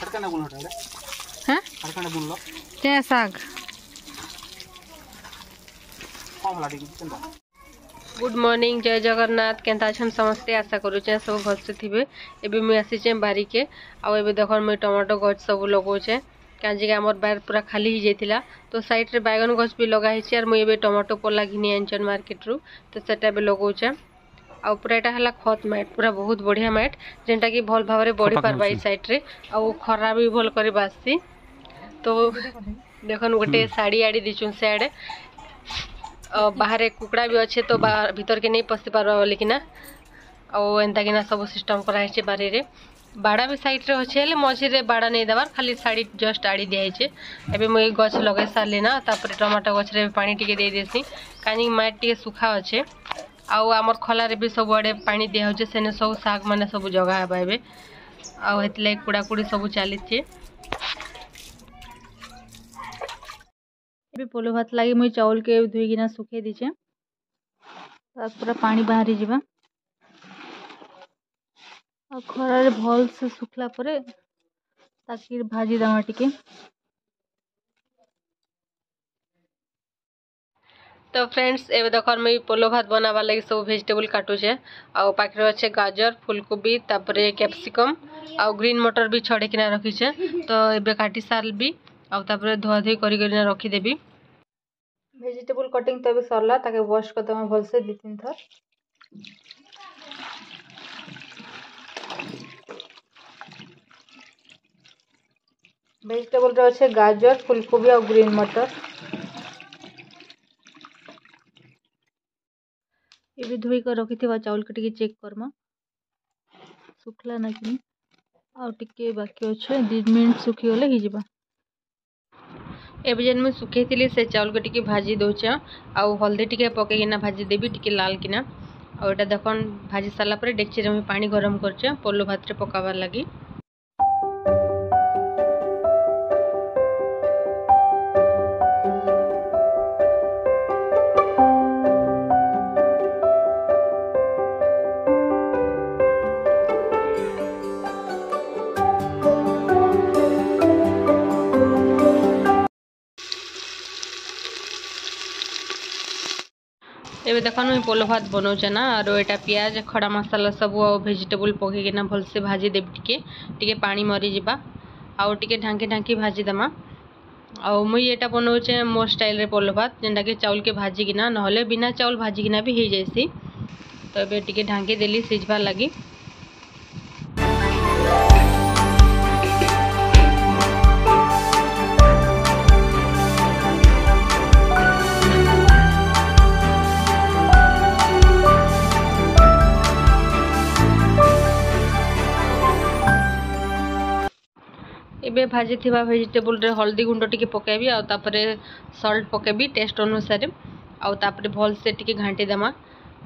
हाँ चे साग गुड मॉर्निंग जय जगन्नाथ केंता अछन समस्ते आशा करूचे सब भलसे थिबे। एबे मुई आसीचे बारी के आ एबे देखन मुई टमाटो गछ सब लगोचे कांजी के हमर बार पूरा खाली ही जेतिला तो साइड रे बैगन गछ भी लगा हिचे आर मुई एबे टमाटो पोला घिनी आनचन मार्केट रु तो सेटा बे लगोचे आ पूरा एटा हला खत मैट पूरा बहुत बढ़िया मैट जेंटा की भल भाबरे बड़ी पारबा ई साइड रे आ खरा भी भल करी बासी तो देखन गोटे साड़ी आड़ी दिचुन से आड़े बाहर कुकड़ा भी अच्छे तो भीतर के नहीं पशि पार लेकिन एंता किना सब सिस्टम कराई बारी रे बाड़ा भी साइड रे अच्छे हेले मझे रे बाड़ा नहीं देवार खाली साड़ी जस्ट आड़ी दिखाई एबे मुई गछ लगे सारे ना तापर टमाटो गछ रे पानी टिके दे देसी कानी माटी टिके सुखा अच्छे आउ आमर खला रे भी सब आड़े पानी दिया होचे सेने सब साग माने सब जगह हेबा एबे आउ हेतले कुड़ा कुड़ी सब चलीचे। पोलो भात लगी मुई चाउल के धोईकिना सुखे दीचे पूरा पानी बाहरी जीवा और खरा रे भल से सुखला परे ताकि भाजी दमा टिके। तो फ्रेंड्स एबे देखर मुई पोलो भात बनावा लगी सब वेजिटेबल काटुचे आ पाखरे अच्छे गाजर फूलकोबी तापरे कैप्सिकम आ ग्रीन मटर भी छड़े किना रखीचे तो एबे काटी सारबी आ तापरे धुआ धुई करी करिना रखी देबी। वेजिटेबल कटिंग तो अभी सरला ताके वॉश कर दमा भल से 2-3 थर। वेजिटेबल रे अच्छे गाजर फूलकोबी और ग्रीन मटर ये भी धोई कर रखी थी चाउल के टिके चेक करमा सुखला ना कि और टिके बाकी अच्छे 2 मिनट सुखी गले ही जीवा। एबे जेन मैं सुखे थी से चाउल को टिके भाजी दौचे आउ हल्दी टिके पकईना भाजी देवी टिके लाल किना और एटा देखन भाजी सारा पर डेक्ची रे पानी गरम करचे पोलो भात रे पकाबार लगी। एबे देखन मुई पोलो भात बनौचे ना और एटा प्याज खड़ा मसाला सब वेजिटेबल पकईकिना भल से भाजी देवी टिके पानी मरी जिबा आउ टिके ढांकी ढांकी भाजी दमा आउ मुई एटा बनौचे मोर स्टाइल रे पोलो भात जेंटा के चाउल के भाजी किना नहले बिना चाउल भाजी किना भी हो जायसी तो एबे टिके ढांकी देली सिझबार लगी। एबे भाजी थिबा वेजिटेबल रे हल्दी गुंड टिके पकेबी आ तापरे सॉल्ट पकेबी टेस्ट अनुसार आ तापरे भल से टिके घांटी देमा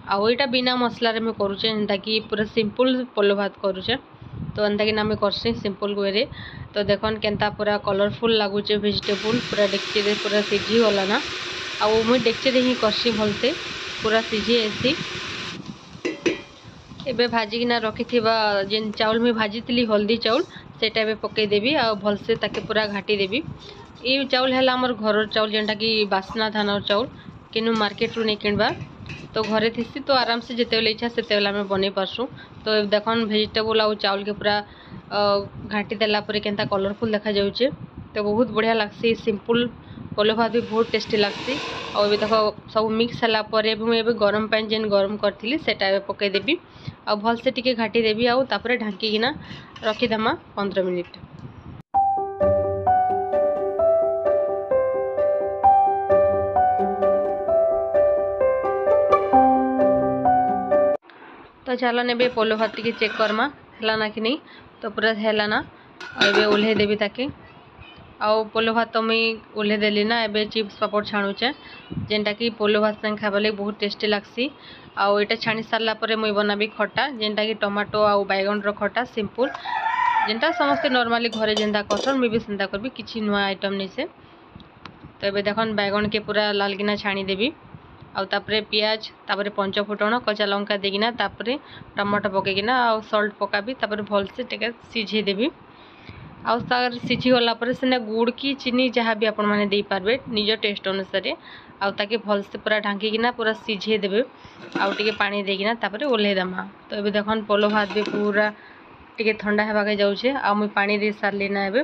आ एटा बिना मसला रे मैं करूचे एंता कि पूरा सिंपल पोलो भात करूचे तो एंता कि ना मैं करसी सिंपल वे रे तो देखन केंता पूरा कलरफुल लागुचे वेजिटेबल पूरा डेक्ची रे पूरा सिझी गला ना आ मुई डेक्ची रे ही करसी भल से पूरा सिझी आसी। एबे भाजी किना रखी थिबा जेन चाउल में भाजी थी हल्दी चाउल सेटा एबे पकई देबी आ भल से ताके पूरा घाटी देबी। ये चाउल है आमर घर चाउल जेनटा कि बासना धान चाउल किनु मार्केट रू नहीं किणवा तो घरे थीसी तो आराम से जिते बेले इच्छा से आम बन पार्सु। तो देखन वेजिटेबल आउ चाउल के पूरा घाटी देला परे केंता कलरफुल देखा जाउचे तो बहुत बढ़िया लागसी सिंपल पोलो भात भी बहुत टेस्टी लागसी और देख सब मिक्स है मुझे गरम पानी जेन गरम करी सेटा पकई देबी आ भल से टिके घाटी देबी आउ तापरे ढांकीना रखीदेमा 15 मिनिट। तो चलो ने पोलो भात टिके चेक करमा है ना कि नहीं तो पूरा है ना एबे ओल्हे देबी ताके आउ पोलो भात तो मुई ओल्हे देली ना एबे चिप्स पापड़ छाणुचे जेनटा कि पोलो भात संग खावा लगी बहुत टेस्टी लागसी आउ एटा छाणी सारला परे मुई बनाबी खटा जेनटा कि टमाटो आउ बैगन रो खटा सिंपल जेनटा समस्त नॉर्मली घरे जेनता करसन मुई भी सेंता करबी किछि नुआ आइटम नहीं से। तो एबे देखन बैगन के पूरा लाल किना छाणी देबी आउ तापरे प्याज तापरे पंच फुटण कच्चा लंका देकिना तापरे टमाटो पकेकिना आउ सॉल्ट पकाबी तापरे भल से टिके सिझे देबी आउ सागर सिझी गला पर सेना गुड़ की चीनी जहाँ भी आपण मैंने दे पारबे निज टेस्ट अनुसार आउ ताके भल से पूरा ढांकिकिना पूरा सिझे देबे आउ टिके पानी देकिना तापर ओल्हे दमा। तो ये देखन पोलो भात भी पूरा टिके ठंडा हेबा के जाउछे आ मुई पानी दे सारली ना एबे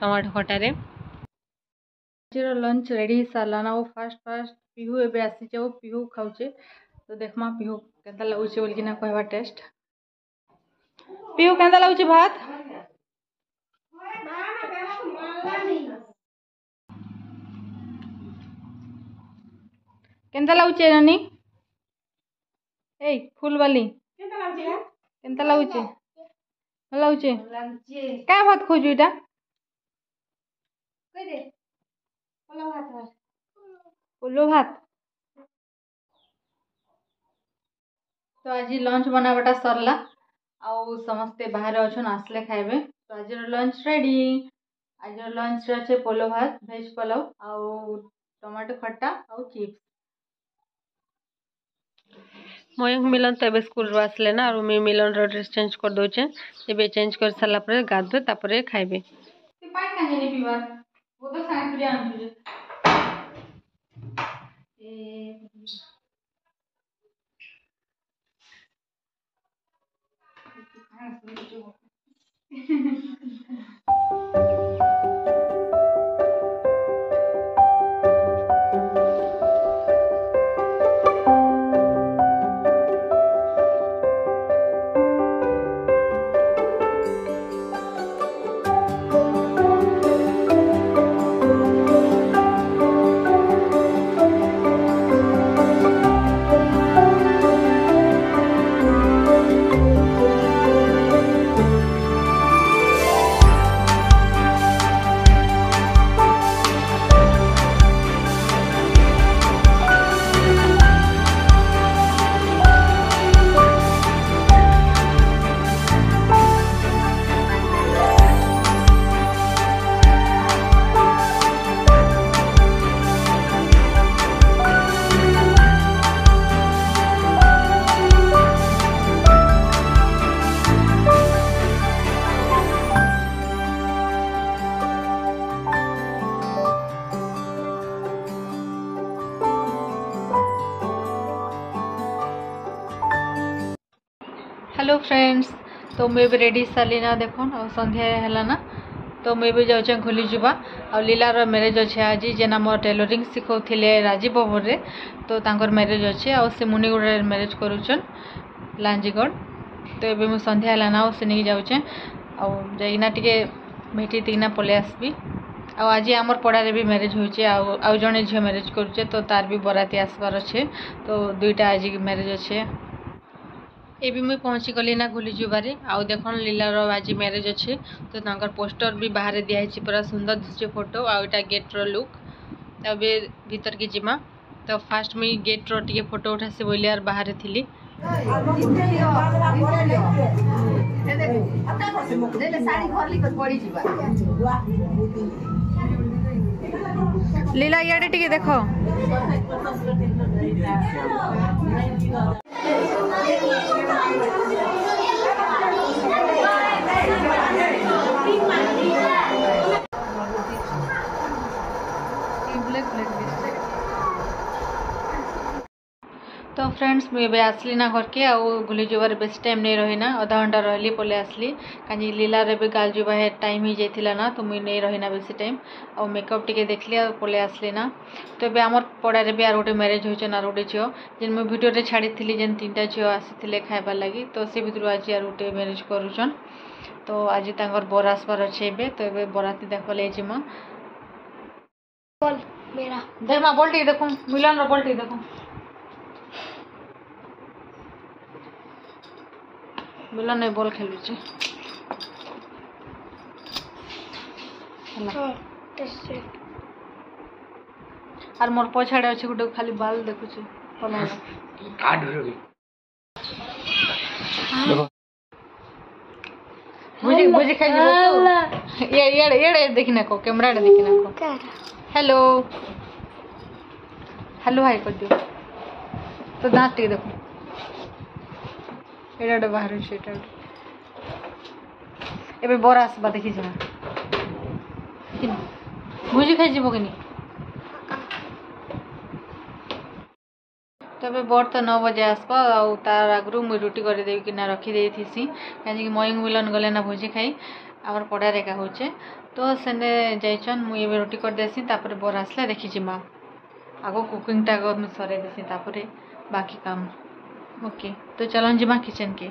टमाटो खटारे। आजर लंच रेडी हो सारला ना। फास्ट पिहू एबे आसी जाओ पिहू खाउछे तो देखमा पिहू केता लागुछे बोल कि ना कहबा टेस्ट। पिहू केता लागुछे भात केता लागुछे नानी ए फूल वाली केता लागुछे लागुछे का भात खोजु इटा कह दे पोलो भात। तो आज लंच बनाबाटा सरला आउ समस्ते बाहर अच्छन आसले खाइबे। तो आज लंच रेडी। आज लंच अच्छे पोलो भात भेज पोलाव आउ टमाटो खट्टा आउ चिप्स। मयंक मिलन तो स्कूल आसले ना और मिलन ड्रेस चेंज कर दौचे ए चेंज कर सारा पर गाधे तापर खाइबे। हेलो फ्रेंड्स तो मुझे भी रेडी सारी ना देखो और संध्या है ना। तो मुझे भी जाऊँ खोली जावा और लीलार मैरेज अच्छे आज जेना मोर टेलरिंग शिखाऊे राजीव भवन रे। तो तांकर मैरेज अच्छे और से मुनिगुड़ा मैरेज करुचन लांजीगढ़। तो ये मुझे संध्या है ना से नहीं जाऊे और जाइना टे भेटी तीना पलि आसबी। आज आमर पड़ारे भी मैरेज हो जड़े झील मैरेज करुचे तो तार भी बराती आसबार अच्छे। तो दुईटा आज मैरेज अच्छे ये भी मुझे पहुँची गली ना घुली जुबारे आउ देखन लीलार आज मैरेज अच्छे। तो तांकर पोस्टर भी बाहर दिखाई पूरा सुंदर दिशे फोटो आउटा गेट रो लुक तबे भीतर की जिमा। तो फास्ट मुई गेट रो टिके फोटो उठा से बोलियार बाहर थी। लीला इे टिके देखो तो फ्रेंड्स मुझे आसली ना घर के गुली जुबार बेस टाइम नहीं रही ना आधा घंटा रही पलि आसली कहीं लीलार भी गाल जुबा है टाइम ही जाइला ना। तो मुझे नहीं रही ना बेसी टाइम और मेकअप टिके देखली और पलि आसली ना। तो ये आमर पड़ारे भी आर गोटे मैरेज होचन आर गोटे झील जेन मुझे वीडियो छाड़ी जेन 3टा झील आसी खाइबार लगी। तो से भर आज आर गोटे मैरेज करुचन। तो आज तांकर बर आसबार अच्छे ए। तो ये बराती देखल जिमा देखमा बोल टी देखो मिलन बोल टी देखो मिलन नहीं बॉल खेलुचे आर मोर पछाड़े अच्छे गोटे खाली बाल देखुचे बुझी बुझी खाई ये देखना को कैमरा देखना को हेलो हेलो हाय कर दियो। तो दांत टे देखो एटा बाहर एबे बरा आसबा देखि जा भुजी खाई जीवो कि तबे बर तो 9 बजे आसबा आ तार आगरू मुई रोटी कर देवी कि ना रखी दे थीसी काहे कि मयंग मिलन गले ना भोजी खाई आमर पड़ा रेका होचे तो सेने जाइछन मुई एबे रोटी कर देसी तापर बर आसला देखि जिमा आगो कुकिंग टा को सरे देसी तापर बाकी काम ओके तो चलन जिमा किचन के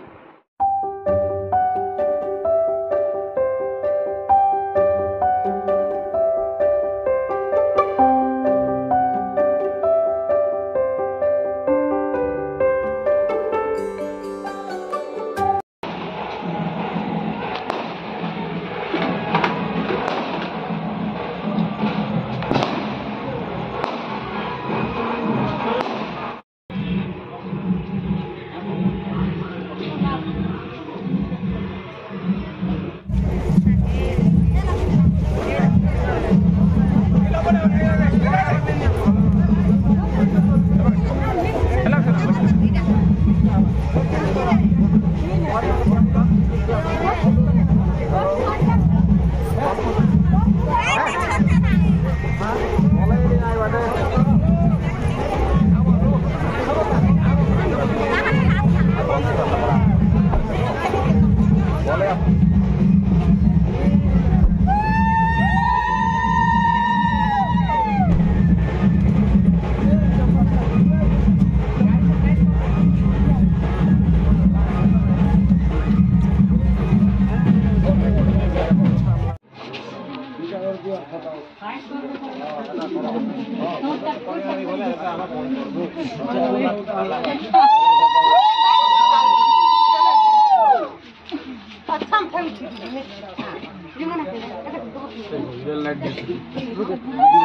Real light.